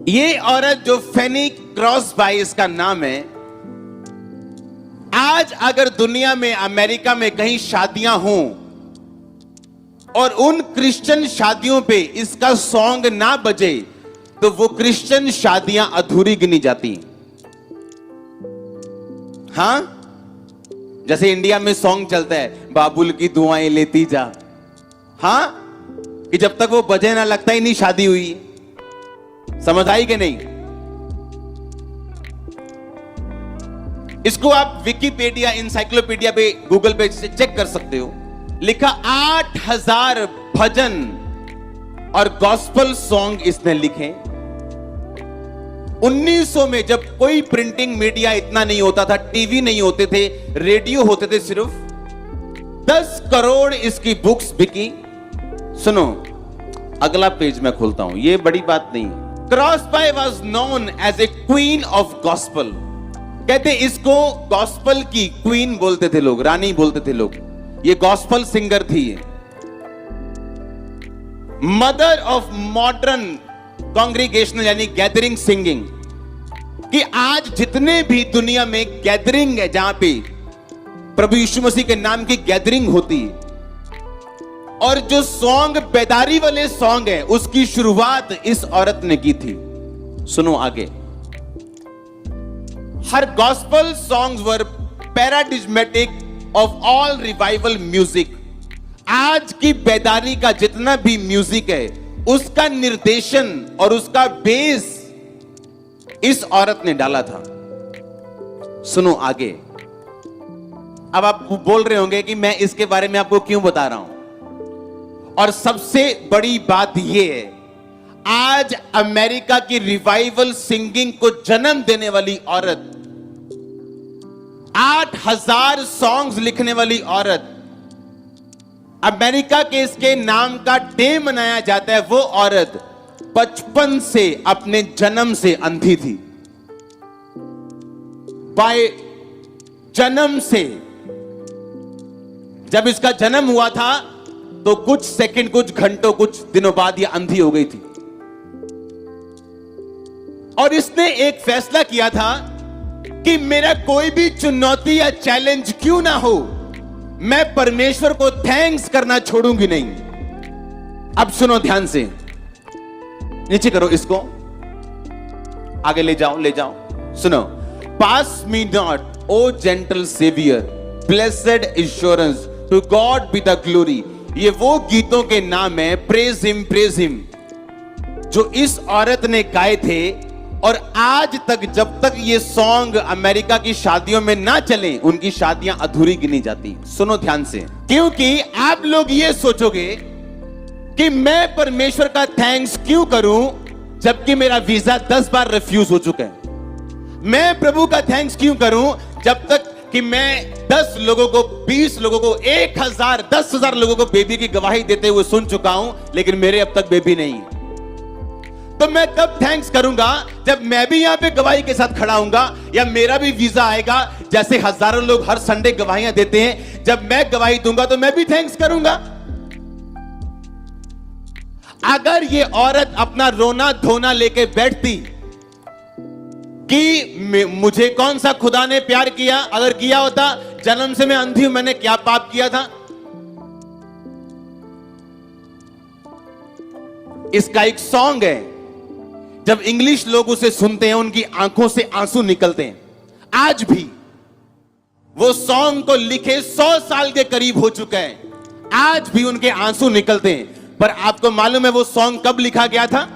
ये औरत जो फेनी क्रॉसबाई इसका नाम है, आज अगर दुनिया में अमेरिका में कहीं शादियां हों और उन क्रिश्चियन शादियों पे इसका सॉन्ग ना बजे तो वो क्रिश्चियन शादियां अधूरी गिनी जाती। हां, जैसे इंडिया में सॉन्ग चलता है बाबुल की दुआएं लेती जा, हां, कि जब तक वो बजे ना लगता ही नहीं शादी हुई। समझ आई कि नहीं? इसको आप विकिपीडिया, इंसाइक्लोपीडिया पे, गूगल पे चेक कर सकते हो। लिखा 8000 भजन और गॉस्पल सॉन्ग इसने लिखे। 1900 में जब कोई प्रिंटिंग मीडिया इतना नहीं होता था, टीवी नहीं होते थे, रेडियो होते थे सिर्फ, 10 करोड़ इसकी बुक्स बिकी। सुनो, अगला पेज मैं खोलता हूं, ये बड़ी बात नहीं। Crosby was known as a queen of gospel. कहते इसको गॉस्पल की क्वीन बोलते थे लोग, रानी बोलते थे लोग। ये गॉस्पल सिंगर थी। मदर ऑफ मॉडर्न कॉन्ग्रीगेशनल यानी गैदरिंग सिंगिंग, कि आज जितने भी दुनिया में गैदरिंग है जहां पे प्रभु यीशु मसीह के नाम की गैदरिंग होती है, और जो सॉन्ग बेदारी वाले सॉन्ग है उसकी शुरुआत इस औरत ने की थी। सुनो आगे। Her gospel songs were paradigmatic of all revival music. आज की बेदारी का जितना भी म्यूजिक है उसका निर्देशन और उसका बेस इस औरत ने डाला था। सुनो आगे। अब आप बोल रहे होंगे कि मैं इसके बारे में आपको क्यों बता रहा हूं, और सबसे बड़ी बात यह है, आज अमेरिका की रिवाइवल सिंगिंग को जन्म देने वाली औरत, 8000 सॉन्ग्स लिखने वाली औरत, अमेरिका के इसके नाम का डे मनाया जाता है, वो औरत बचपन से, अपने जन्म से अंधी थी। बाय जन्म से। जब इसका जन्म हुआ था तो कुछ सेकंड, कुछ घंटों, कुछ दिनों बाद ये अंधी हो गई थी। और इसने एक फैसला किया था कि मेरा कोई भी चुनौती या चैलेंज क्यों ना हो, मैं परमेश्वर को थैंक्स करना छोड़ूंगी नहीं। अब सुनो ध्यान से, नीचे करो इसको, आगे ले जाओ, ले जाओ। सुनो। Pass me not O gentle saviour, blessed assurance, to god be the glory. ये वो गीतों के नाम है, प्रेज हिम, जो इस औरत ने गाए थे। और आज तक जब तक ये सॉन्ग अमेरिका की शादियों में ना चले, उनकी शादियां अधूरी गिनी जाती। सुनो ध्यान से, क्योंकि आप लोग ये सोचोगे कि मैं परमेश्वर का थैंक्स क्यों करूं जबकि मेरा वीजा 10 बार रिफ्यूज हो चुका है। मैं प्रभु का थैंक्स क्यों करूं जब तक कि मैं 10 लोगों को, 20 लोगों को, 1000, 10,000 लोगों को बेबी की गवाही देते हुए सुन चुका हूं, लेकिन मेरे अब तक बेबी नहीं है। तो मैं कब थैंक्स करूंगा? जब मैं भी यहां पे गवाही के साथ खड़ा हूंगा, या मेरा भी वीजा आएगा। जैसे हजारों लोग हर संडे गवाहियां देते हैं, जब मैं गवाही दूंगा तो मैं भी थैंक्स करूंगा। अगर ये औरत अपना रोना धोना लेके बैठती कि मुझे कौन सा खुदा ने प्यार किया, अगर किया होता, जन्म से मैं अंधी हूं, मैंने क्या पाप किया था। इसका एक सॉन्ग है, जब इंग्लिश लोग उसे सुनते हैं उनकी आंखों से आंसू निकलते हैं। आज भी वो सॉन्ग को लिखे 100 साल के करीब हो चुका है, आज भी उनके आंसू निकलते हैं। पर आपको मालूम है वो सॉन्ग कब लिखा गया था?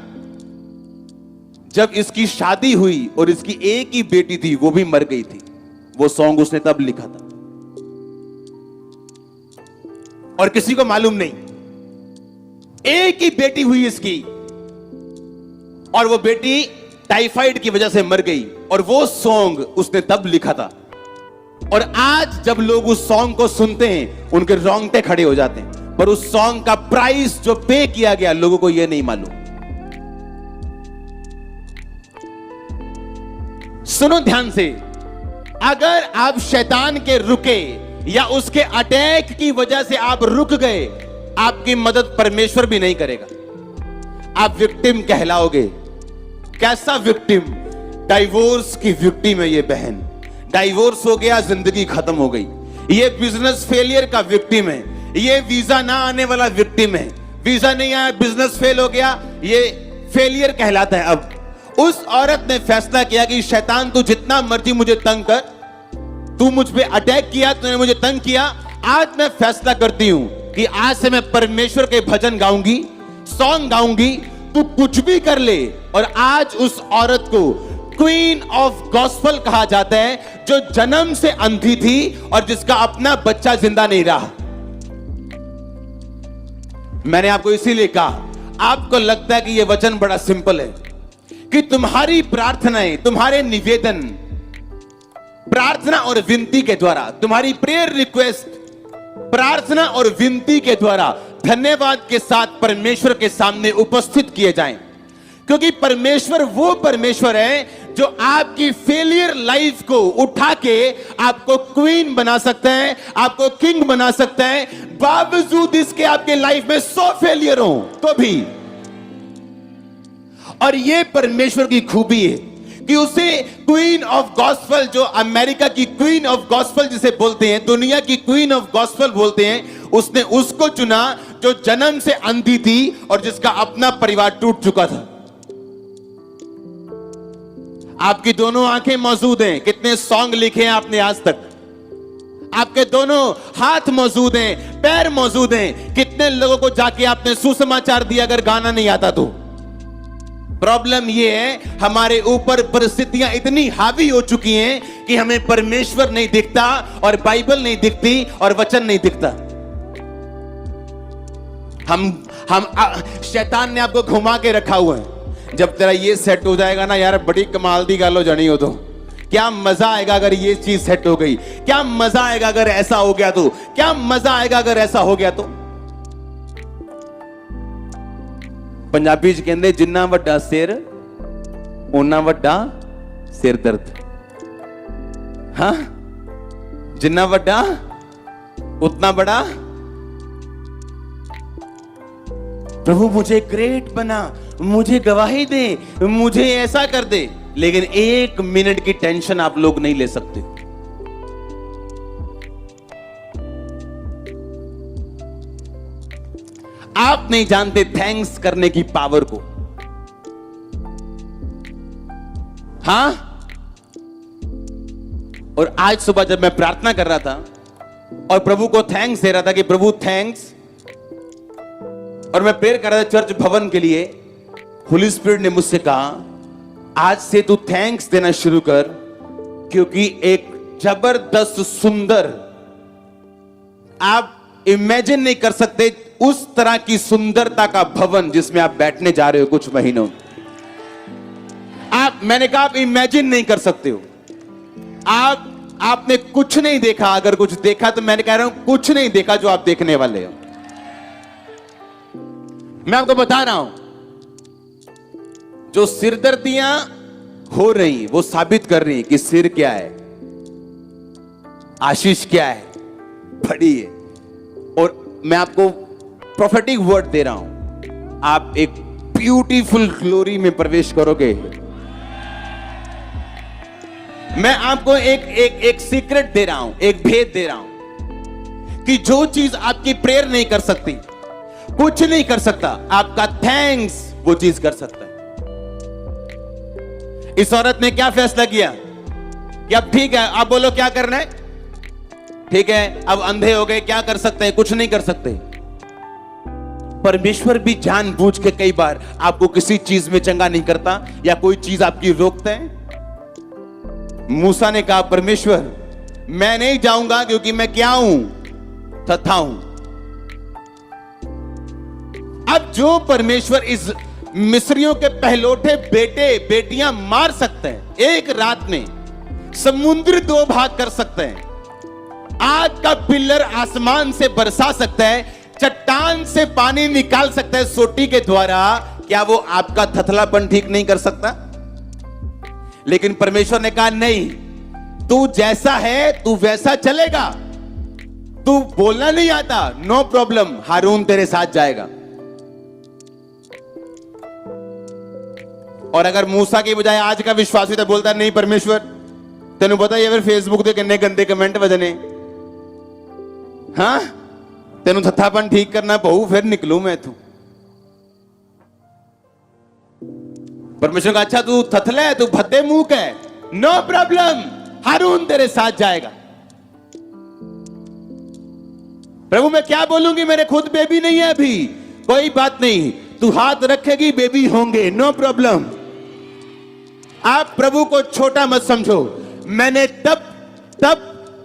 जब इसकी शादी हुई और इसकी एक ही बेटी थी, वो भी मर गई थी। वो सॉन्ग उसने तब लिखा था, और किसी को मालूम नहीं। एक ही बेटी हुई इसकी, और वो बेटी टाइफाइड की वजह से मर गई, और वो सॉन्ग उसने तब लिखा था। और आज जब लोग उस सॉन्ग को सुनते हैं, उनके रोंगटे खड़े हो जाते हैं। पर उस सॉन्ग का प्राइस जो पे किया गया, लोगों को यह नहीं मालूम। सुनो ध्यान से, अगर आप शैतान के रुके या उसके अटैक की वजह से आप रुक गए, आपकी मदद परमेश्वर भी नहीं करेगा। आप विक्टिम कहलाओगे। कैसा विक्टिम? डाइवोर्स की विक्टिम है ये बहन। डाइवोर्स हो गया, जिंदगी खत्म हो गई। ये बिजनेस फेलियर का विक्टिम है। ये वीजा ना आने वाला विक्टिम है। वीजा नहीं आया, बिजनेस फेल हो गया, ये फेलियर कहलाता है। अब उस औरत ने फैसला किया कि शैतान तू जितना मर्जी मुझे तंग कर, तू मुझ पे अटैक किया, तूने मुझे तंग किया, आज मैं फैसला करती हूं कि आज से मैं परमेश्वर के भजन गाऊंगी, सॉन्ग गाऊंगी, तू कुछ भी कर ले। और आज उस औरत को क्वीन ऑफ गॉस्पेल कहा जाता है, जो जन्म से अंधी थी और जिसका अपना बच्चा जिंदा नहीं रहा। मैंने आपको इसीलिए कहा, आपको लगता है कि यह वचन बड़ा सिंपल है, कि तुम्हारी प्रार्थनाएं, तुम्हारे निवेदन, प्रार्थना और विनती के द्वारा, तुम्हारी प्रेयर रिक्वेस्ट प्रार्थना और विनती के द्वारा धन्यवाद के साथ परमेश्वर के सामने उपस्थित किए जाएं। क्योंकि परमेश्वर वो परमेश्वर है जो आपकी फेलियर लाइफ को उठा के आपको क्वीन बना सकता है, आपको किंग बना सकता है, बावजूद इसके आपके लाइफ में 100 फेलियर हो तो भी। और ये परमेश्वर की खूबी है कि उसे क्वीन ऑफ गॉस्पेल, जो अमेरिका की क्वीन ऑफ गॉस्पेल जिसे बोलते हैं, दुनिया की क्वीन ऑफ गॉस्पेल बोलते हैं, उसने उसको चुना जो जन्म से अंधी थी और जिसका अपना परिवार टूट चुका था। आपकी दोनों आंखें मौजूद हैं। कितने सॉन्ग लिखे हैं आपने आज तक? आपके दोनों हाथ मौजूद हैं, पैर मौजूद हैं। कितने लोगों को जाके आपने सुसमाचार दिया अगर गाना नहीं आता तो? प्रॉब्लम यह है, हमारे ऊपर परिस्थितियां इतनी हावी हो चुकी हैं कि हमें परमेश्वर नहीं दिखता और बाइबल नहीं दिखती और वचन नहीं दिखता। हम शैतान ने आपको घुमा के रखा हुआ है। जब तेरा ये सेट हो जाएगा ना यार, बड़ी कमाल दी गालो जानी हो तो क्या मजा आएगा अगर ये चीज सेट हो गई, क्या मजा आएगा अगर ऐसा हो गया तो, क्या मजा आएगा अगर ऐसा हो गया तो। पंजाबी च कहंदे जिन्ना वड्डा सिर उन्ना वड्डा सिर दर्द। हाँ, जिन्ना वड्डा उतना बड़ा। प्रभु मुझे ग्रेट बना, मुझे गवाही दे, मुझे ऐसा कर दे। लेकिन 1 मिनट की टेंशन आप लोग नहीं ले सकते। आप नहीं जानते थैंक्स करने की पावर को। हां, और आज सुबह जब मैं प्रार्थना कर रहा था और प्रभु को थैंक्स दे रहा था कि प्रभु थैंक्स, और मैं प्रेयर कर रहा था चर्च भवन के लिए, होली स्पिरिट ने मुझसे कहा आज से तू थैंक्स देना शुरू कर, क्योंकि एक जबरदस्त सुंदर, आप इमेजिन नहीं कर सकते उस तरह की सुंदरता का भवन जिसमें आप बैठने जा रहे हो कुछ महीनों। मैंने कहा आप इमेजिन नहीं कर सकते हो। आपने कुछ नहीं देखा, अगर कुछ देखा तो मैंने कह रहा हूं कुछ नहीं देखा जो आप देखने वाले हो। मैं आपको बता रहा हूं, जो सिरदर्दियां हो रही वो साबित कर रही कि सिर क्या है, आशीष क्या है, बड़ी है। और मैं आपको प्रोफेटिक वर्ड दे रहा हूं, आप एक ब्यूटीफुल ग्लोरी में प्रवेश करोगे। मैं आपको एक सीक्रेट दे रहा हूं, एक भेद दे रहा हूं कि जो चीज आपकी प्रेयर नहीं कर सकती, कुछ नहीं कर सकता, आपका थैंक्स वो चीज कर सकता है। इस औरत ने क्या फैसला किया कि अब ठीक है, आप बोलो क्या करना है, ठीक है, अब अंधे हो गए, क्या कर सकते हैं, कुछ नहीं कर सकते। परमेश्वर भी जानबूझ के कई बार आपको किसी चीज में चंगा नहीं करता या कोई चीज आपकी रोकता है। मूसा ने कहा परमेश्वर मैं नहीं जाऊंगा क्योंकि मैं क्या हूं, तथा हूं। अब जो परमेश्वर इस मिस्रियों के पहलौठे बेटे बेटियां मार सकते हैं, एक रात में समुद्र 2 भाग कर सकते हैं, आग का पिल्लर आसमान से बरसा सकता है, चट्टान से पानी निकाल सकता है सोटी के द्वारा, क्या वो आपका थथलापन ठीक नहीं कर सकता? लेकिन परमेश्वर ने कहा नहीं, तू जैसा है तू वैसा चलेगा, तू बोलना नहीं आता, नो प्रॉब्लम, हारून तेरे साथ जाएगा। और अगर मूसा की बजाय आज का विश्वासी तो बोलता नहीं परमेश्वर तेन पता ही है फिर फेसबुक के किन्ने गंदे कमेंट बजने, हाँ तेन थथापन ठीक करना पऊ फिर निकलू मैं तू। परमेश्वर का अच्छा तू थथला है, तू भद्दे मुंह का है, नो प्रॉब्लम, हारून तेरे साथ जाएगा। प्रभु मैं क्या बोलूंगी, मेरे खुद बेबी नहीं है अभी, कोई बात नहीं, तू हाथ रखेगी बेबी होंगे, नो प्रॉब्लम। आप प्रभु को छोटा मत समझो।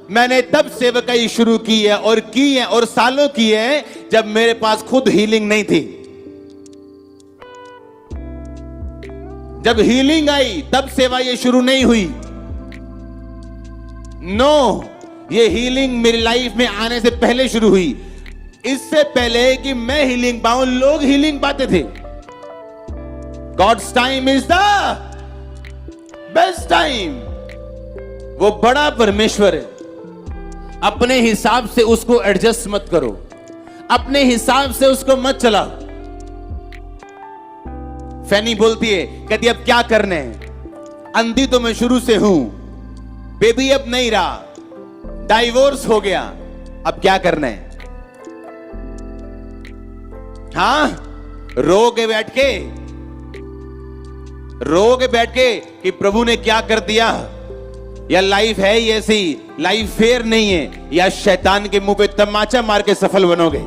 मैंने तब सेवकाई शुरू की है और सालों की है जब मेरे पास खुद हीलिंग नहीं थी। जब हीलिंग आई तब सेवा ये शुरू नहीं हुई। नो, ये हीलिंग मेरी लाइफ में आने से पहले शुरू हुई। इससे पहले कि मैं हीलिंग पाऊं लोग हीलिंग पाते थे। God's time is the best time. वो बड़ा परमेश्वर है, अपने हिसाब से उसको एडजस्ट मत करो, अपने हिसाब से उसको मत चलाओ। फैनी बोलती है, कहती अब क्या करना है, अंधी तो मैं शुरू से हूं, बेबी अब नहीं रहा, डाइवोर्स हो गया, अब क्या करना है। हाँ, रो के बैठ के कि प्रभु ने क्या कर दिया, या लाइफ है ही ऐसी, लाइफ फेयर नहीं है, या शैतान के मुंह पे तमाचा मार के सफल बनोगे।